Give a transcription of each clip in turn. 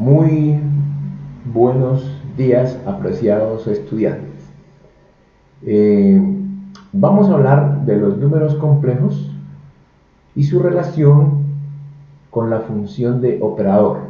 Muy buenos días, apreciados estudiantes. Eh, Vamos a hablar de los números complejos y su relación con la función de operador.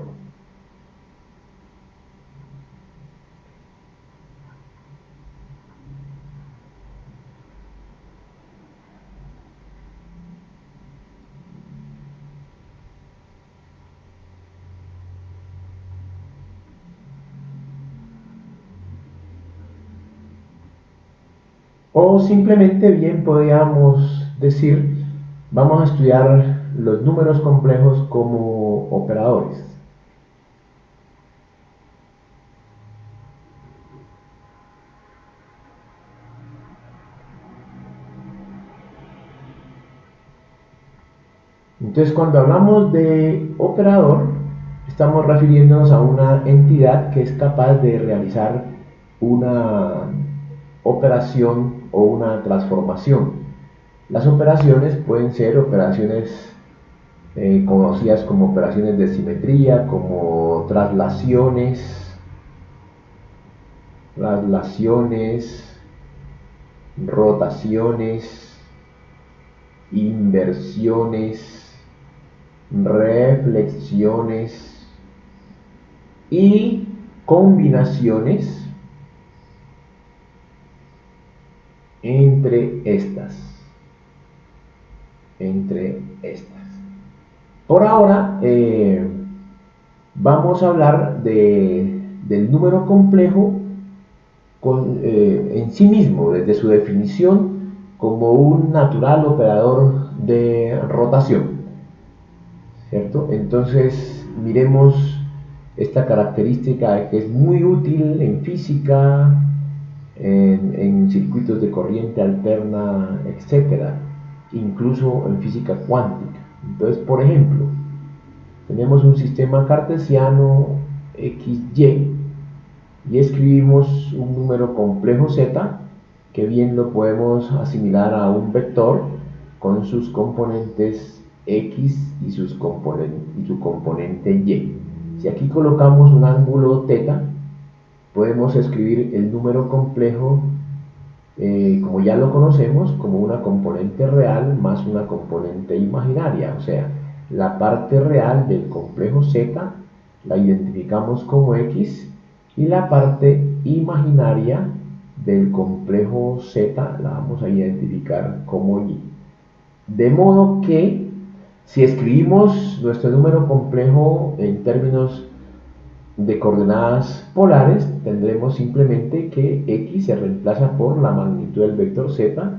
O simplemente bien podríamos decir, vamos a estudiar los números complejos como operadores. Entonces, cuando hablamos de operador, estamos refiriéndonos a una entidad que es capaz de realizar una operación o una transformación. Las operaciones pueden ser operaciones conocidas como operaciones de simetría, como traslaciones, rotaciones, inversiones, reflexiones y combinaciones entre estas. Por ahora vamos a hablar del número complejo en sí mismo, desde su definición como un natural operador de rotación, ¿cierto? Entonces miremos esta característica que es muy útil en física, en circuitos de corriente alterna, etcétera, incluso en física cuántica. Entonces, por ejemplo, tenemos un sistema cartesiano XY y escribimos un número complejo z que bien lo podemos asimilar a un vector con sus componentes x y su componente y. Si aquí colocamos un ángulo θ, podemos escribir el número complejo como ya lo conocemos, como una componente real más una componente imaginaria, o sea, la parte real del complejo z la identificamos como x y la parte imaginaria del complejo z la vamos a identificar como y. De modo que si escribimos nuestro número complejo en términos de coordenadas polares, tendremos simplemente que x se reemplaza por la magnitud del vector z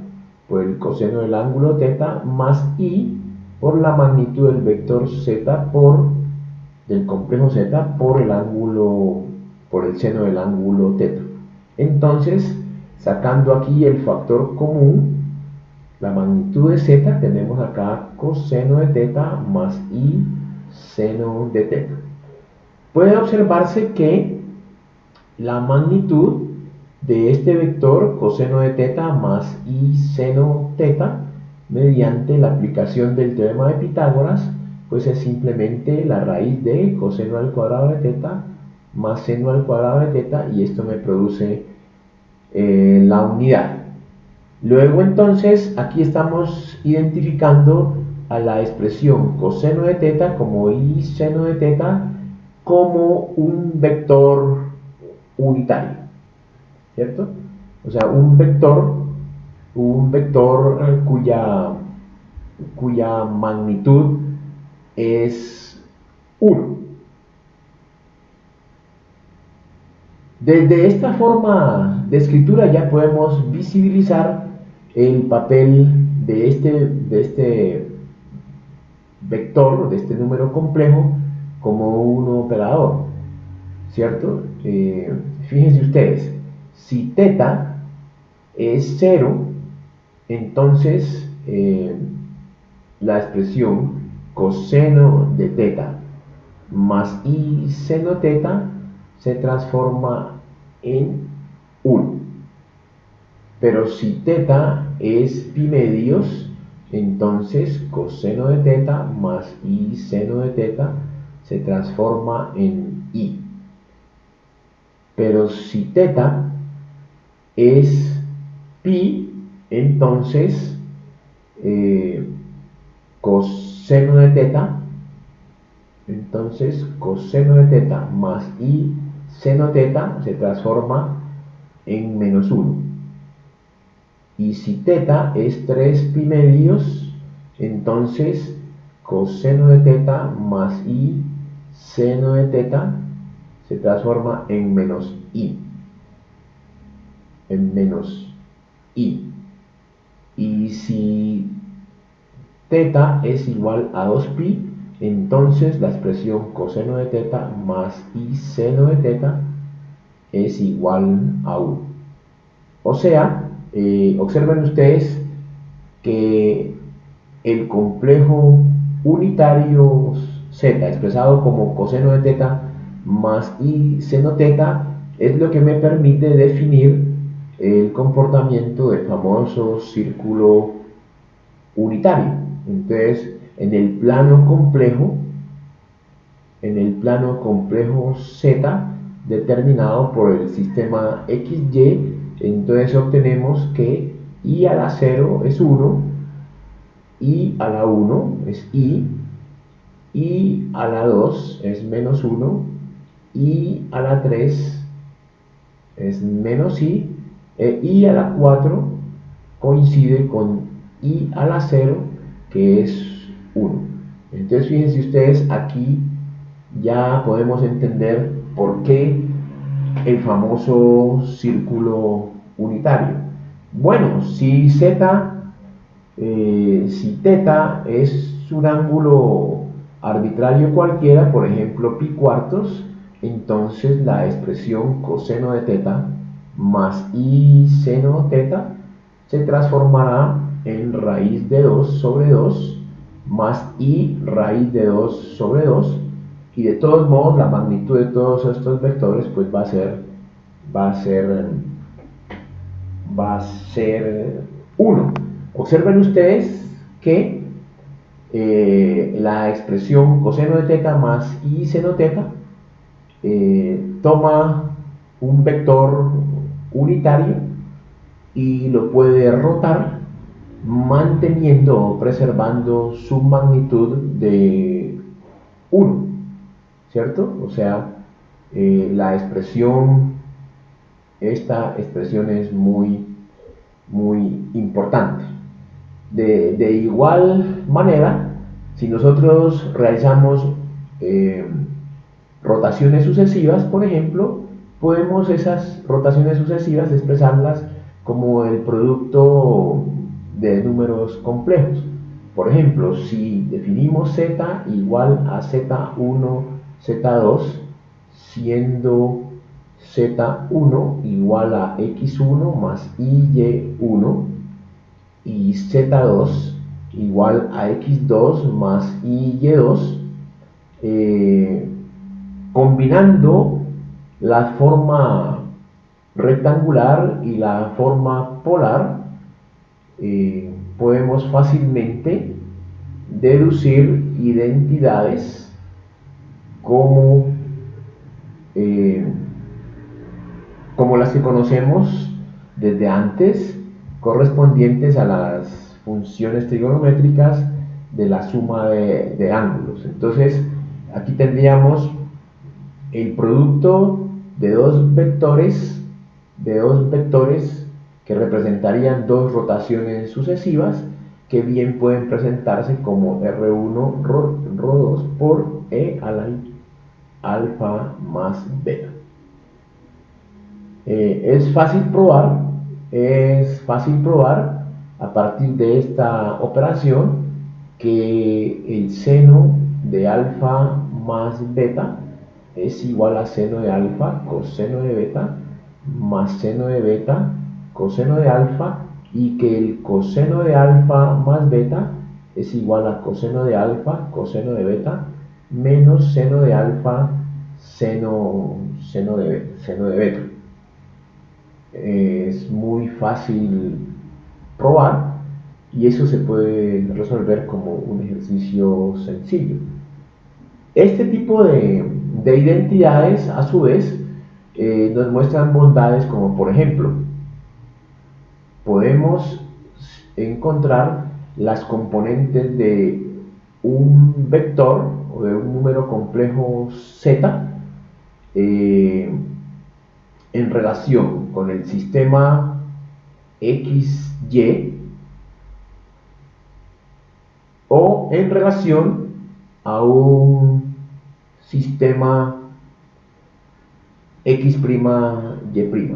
por el coseno del ángulo θ más y por la magnitud del vector z del complejo z por el seno del ángulo θ. Entonces, sacando aquí el factor común, la magnitud de z, tenemos acá coseno de θ más y seno de θ. Puede observarse que la magnitud de este vector coseno de θ más y seno θ, mediante la aplicación del teorema de Pitágoras, pues es simplemente la raíz de coseno al cuadrado de θ más seno al cuadrado de θ, y esto me produce la unidad. Luego entonces aquí estamos identificando a la expresión coseno de θ como y seno de θ como un vector unitario, ¿cierto? O sea, un vector cuya magnitud es 1. Desde esta forma de escritura ya podemos visibilizar el papel de este vector, de este número complejo, como un operador, ¿cierto? Fíjense ustedes, si θ es 0, entonces la expresión coseno de θ más y seno θ se transforma en 1. Pero si θ es pi medios, entonces coseno de θ más y seno de θ se transforma en i. Pero si teta es pi, entonces coseno de teta, más i seno teta se transforma en menos 1. Y si teta es 3 pi medios, entonces coseno de teta más i seno de teta se transforma en menos i. Y si teta es igual a 2pi, entonces la expresión coseno de teta más i seno de teta es igual a 1. O sea, observen ustedes que el complejo unitario z expresado como coseno de teta más i seno teta es lo que me permite definir el comportamiento del famoso círculo unitario. Entonces, en el plano complejo z determinado por el sistema XY, entonces obtenemos que i a la 0 es 1, i a la 1 es i a la 2 es menos 1, i a la 3 es menos i, e i a la 4 coincide con i a la 0, que es 1. Entonces fíjense ustedes, aquí ya podemos entender por qué el famoso círculo unitario. Bueno, si teta es un ángulo arbitrario cualquiera, por ejemplo pi cuartos, entonces la expresión coseno de teta más i seno teta se transformará en raíz de 2 sobre 2 más i raíz de 2 sobre 2, y de todos modos la magnitud de todos estos vectores pues va a ser 1. Observen ustedes que la expresión coseno de teta más i seno teta toma un vector unitario y lo puede rotar manteniendo o preservando su magnitud de 1, ¿cierto? O sea, esta expresión es muy importante. De igual manera, si nosotros realizamos rotaciones sucesivas, por ejemplo, podemos esas rotaciones sucesivas expresarlas como el producto de números complejos. Por ejemplo, si definimos z igual a z1, z2, siendo z1 igual a x1 más y1 y z2 igual a x2 más y2, combinando la forma rectangular y la forma polar, podemos fácilmente deducir identidades como las que conocemos desde antes, correspondientes a las funciones trigonométricas de la suma de ángulos. Entonces, aquí tendríamos el producto de dos vectores que representarían dos rotaciones sucesivas, que bien pueden presentarse como R1 ρ2 por E a la alfa más beta. Es fácil probar a partir de esta operación que el seno de alfa más beta es igual a seno de alfa coseno de beta más seno de beta coseno de alfa, y que el coseno de alfa más beta es igual a coseno de alfa coseno de beta menos seno de alfa seno de beta. Es muy fácil probar y eso se puede resolver como un ejercicio sencillo. Este tipo de identidades, a su vez, nos muestran bondades como, por ejemplo, podemos encontrar las componentes de un vector o de un número complejo z en relación con el sistema XY o en relación a un sistema X'Y'.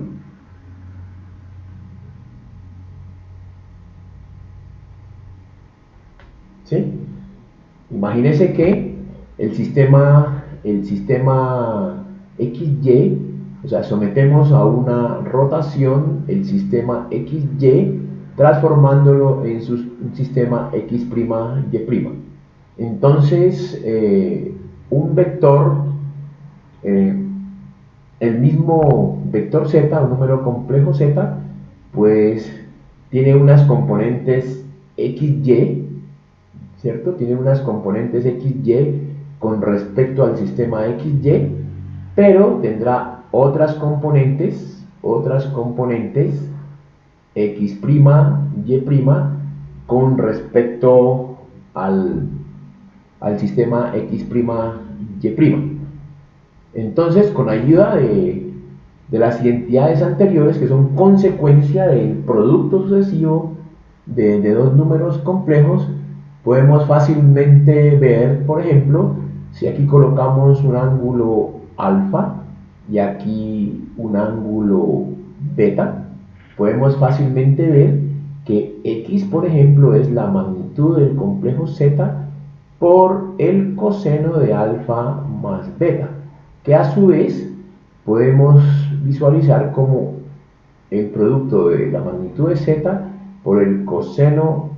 ¿Sí? Imagínense que el sistema XY, o sea, sometemos a una rotación el sistema XY transformándolo en un sistema X'Y'. Entonces, un vector, el mismo vector z, un número complejo z, pues tiene unas componentes XY, ¿cierto? Tiene unas componentes XY con respecto al sistema XY, pero tendrá otras componentes X'Y' con respecto al sistema X'Y'. Entonces, con ayuda de las identidades anteriores, que son consecuencia del producto sucesivo de dos números complejos, podemos fácilmente ver, por ejemplo, si aquí colocamos un ángulo alfa y aquí un ángulo beta, podemos fácilmente ver que x, por ejemplo, es la magnitud del complejo z por el coseno de alfa más beta, que a su vez podemos visualizar como el producto de la magnitud de z por el coseno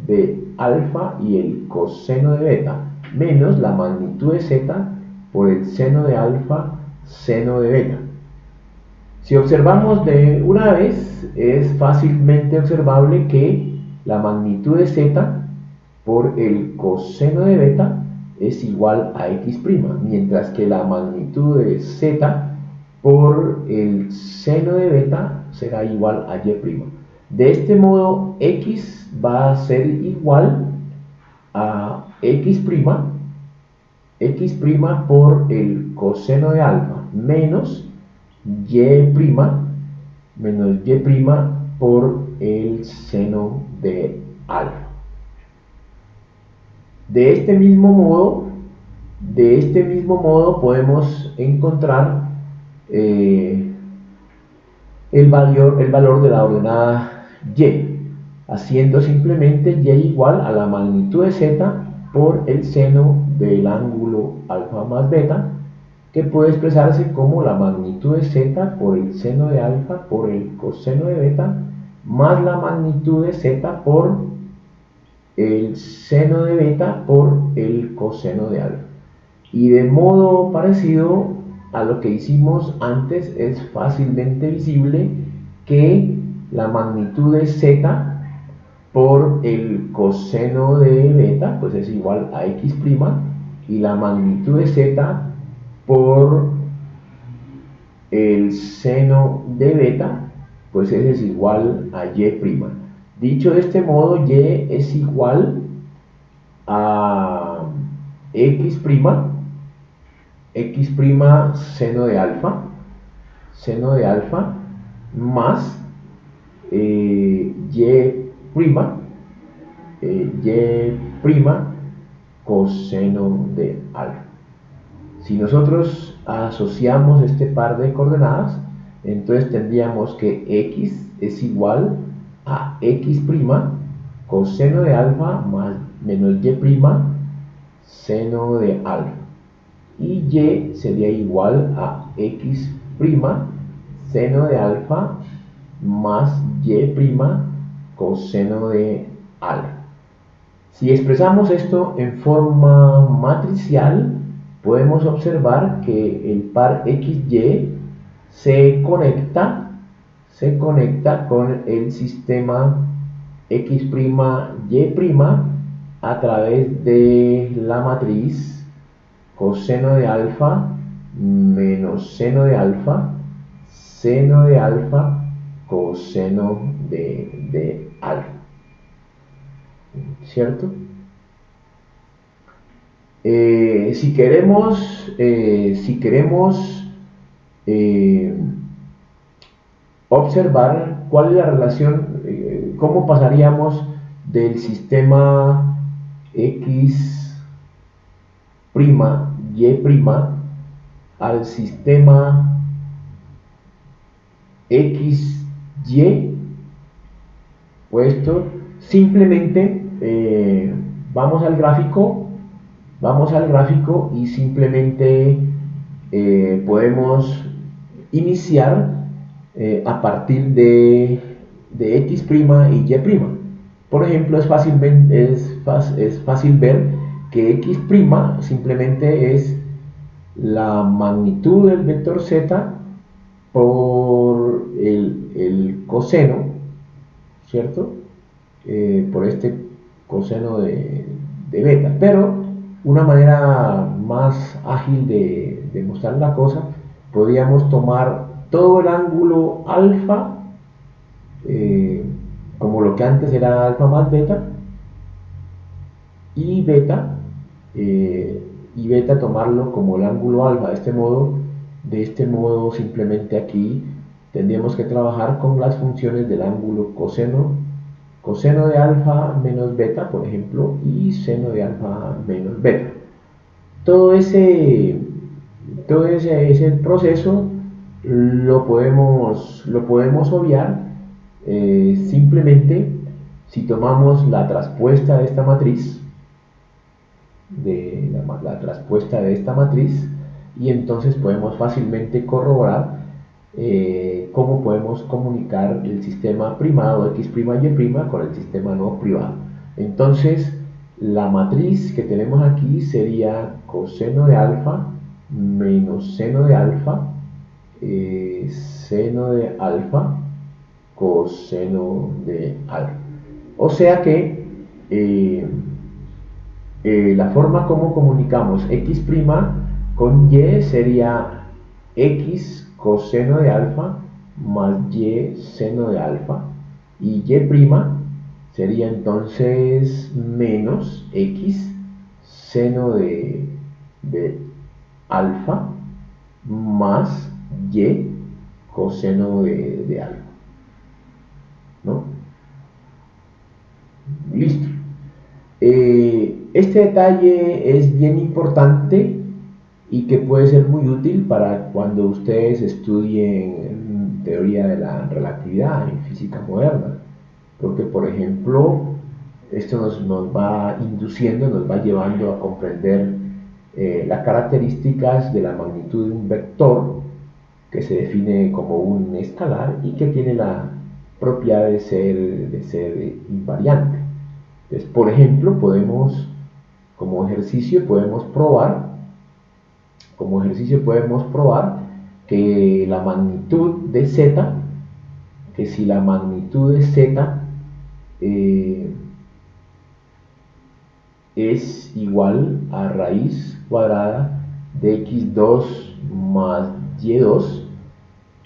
de alfa y el coseno de beta, menos la magnitud de z por el seno de alfa, seno de beta. Si observamos de una vez, es fácilmente observable que la magnitud de z por el coseno de beta es igual a x', mientras que la magnitud de z por el seno de beta será igual a y'. De este modo, x va a ser igual a x' por el coseno de alfa menos y' por el seno de alfa. De este mismo modo podemos encontrar el valor de la ordenada y, haciendo simplemente y igual a la magnitud de z por el seno del ángulo alfa más beta, que puede expresarse como la magnitud de z por el seno de alfa por el coseno de beta más la magnitud de z por el seno de beta por el coseno de alfa. Y de modo parecido a lo que hicimos antes, es fácilmente visible que la magnitud de z por el coseno de beta pues es igual a x', y la magnitud de z por el seno de beta pues es igual a y'. Dicho de este modo, y es igual a x', seno de alfa más y', coseno de alfa. Si nosotros asociamos este par de coordenadas, entonces tendríamos que x es igual a x', coseno de alfa más menos y', seno de alfa. Y y sería igual a x', seno de alfa más y', coseno de alfa. Si expresamos esto en forma matricial, podemos observar que el par XY se conecta con el sistema X'Y' a través de la matriz coseno de alfa menos seno de alfa, seno de alfa, coseno de alfa, ¿cierto? Si queremos observar cuál es la relación, cómo pasaríamos del sistema x' y' al sistema xy, puesto simplemente vamos al gráfico y simplemente podemos iniciar a partir de x' y y'. Por ejemplo, es fácil ver que x' simplemente es la magnitud del vector z por el coseno, ¿cierto? Por este coseno de beta. Pero una manera más ágil de mostrar la cosa, podríamos tomar todo el ángulo alfa, como lo que antes era alfa más beta, y beta tomarlo como el ángulo alfa. De este modo simplemente aquí tendríamos que trabajar con las funciones del ángulo coseno de alfa menos beta, por ejemplo, y seno de alfa menos beta. Todo ese proceso lo podemos obviar simplemente si tomamos la traspuesta de esta matriz, y entonces podemos fácilmente corroborar cómo podemos comunicar el sistema primado x', y' con el sistema no privado. Entonces, la matriz que tenemos aquí sería coseno de alfa menos seno de alfa, seno de alfa, coseno de alfa. O sea que la forma como comunicamos x' con y sería x coseno de alfa más y seno de alfa, y y' sería entonces menos x seno de alfa más y coseno de alfa, ¿no? Listo. Este detalle es bien importante y que puede ser muy útil para cuando ustedes estudien teoría de la relatividad en física moderna, porque por ejemplo esto nos va induciendo, nos va llevando a comprender las características de la magnitud de un vector que se define como un escalar y que tiene la propiedad de ser invariante. Entonces, por ejemplo, como ejercicio podemos probar que la magnitud de z, que si la magnitud de z es igual a raíz cuadrada de x2 más y2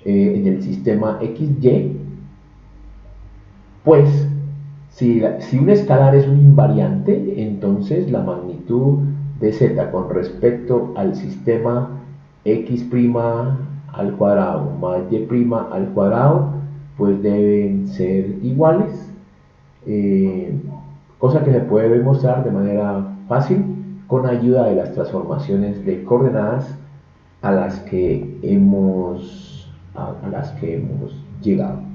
en el sistema xy, pues si un escalar es un invariante, entonces la magnitud de z con respecto al sistema x' al cuadrado más y' al cuadrado, pues deben ser iguales, cosa que se puede demostrar de manera fácil con ayuda de las transformaciones de coordenadas a las que hemos llegado.